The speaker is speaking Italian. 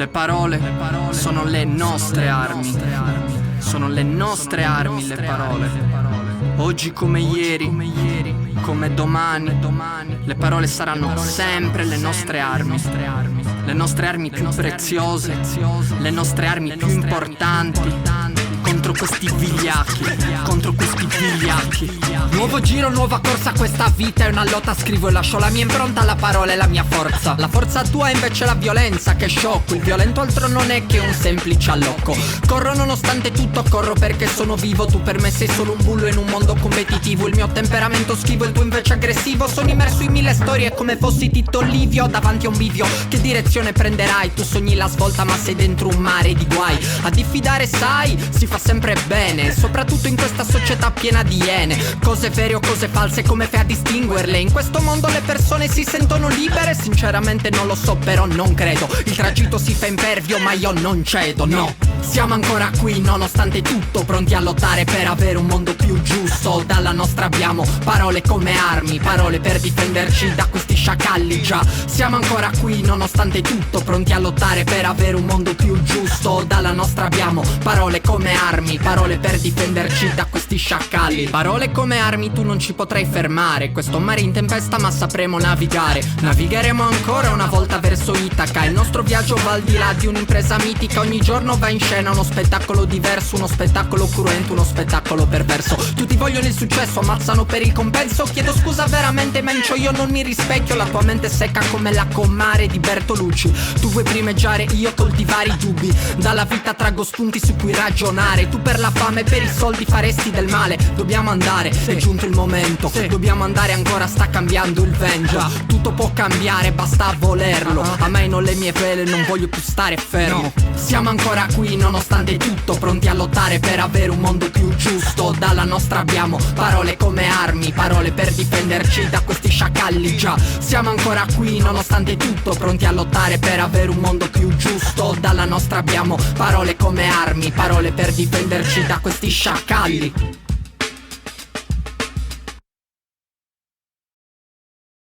Le parole sono le nostre armi. Sono le nostre armi le parole. Oggi come ieri, come domani, le parole saranno sempre le nostre armi. Le nostre armi più preziose, le nostre armi più importanti. Contro questi vigliacchi, contro questi vigliacchi. Nuovo giro, nuova corsa, questa vita è una lotta. Scrivo e lascio la mia impronta, la parola è la mia forza. La forza tua è invece la violenza, che sciocco. Il violento altro non è che un semplice allocco. Corro nonostante tutto, corro perché sono vivo. Tu per me sei solo un bullo in un mondo competitivo. Il mio temperamento schivo, il tuo invece aggressivo. Sono immerso in mille storie come fossi Tito Livio davanti a un bivio. Che direzione prenderai? Tu sogni la svolta ma sei dentro un mare di guai. A diffidare sai, si fa sempre bene, soprattutto in questa società piena di iene. Cose vere o cose false, come fai a distinguerle? In questo mondo le persone si sentono libere? Sinceramente non lo so, però non credo. Il tragitto si fa impervio ma io non cedo, no. Siamo ancora qui nonostante tutto, pronti a lottare per avere un mondo più giusto. Dalla nostra abbiamo parole come armi, parole per difenderci da questi sciacalli, già. Siamo ancora qui nonostante tutto, pronti a lottare per avere un mondo più giusto. Dalla nostra abbiamo parole come armi, parole per difenderci da questi sciacalli. Parole come armi, tu non ci potrai fermare. Questo mare in tempesta ma sapremo navigare. Navigheremo ancora una volta verso Itaca. Il nostro viaggio va al di là di un'impresa mitica. Ogni giorno va in scena uno spettacolo diverso, uno spettacolo cruento, uno spettacolo perverso. Tutti vogliono il successo, ammazzano per il compenso. Chiedo scusa veramente mencio, io non mi rispecchio. La tua mente è secca come la comare di Bertolucci. Tu vuoi primeggiare, io coltivare i dubbi. Dalla vita traggo spunti su cui ragionare. Tu per la fame, per i soldi faresti del male. Dobbiamo andare, è giunto il momento. Dobbiamo andare ancora, sta cambiando il vento. Tutto può cambiare, basta volerlo. A me non le mie vele, non voglio più stare fermo. Siamo ancora qui nonostante tutto, pronti a lottare per avere un mondo più giusto. Dalla nostra abbiamo parole come armi, parole per difenderci da questi sciacalli, già. Siamo ancora qui nonostante tutto, pronti a lottare per avere un mondo più giusto. Dalla nostra abbiamo parole come armi, parole per difenderci da questi sciacalli.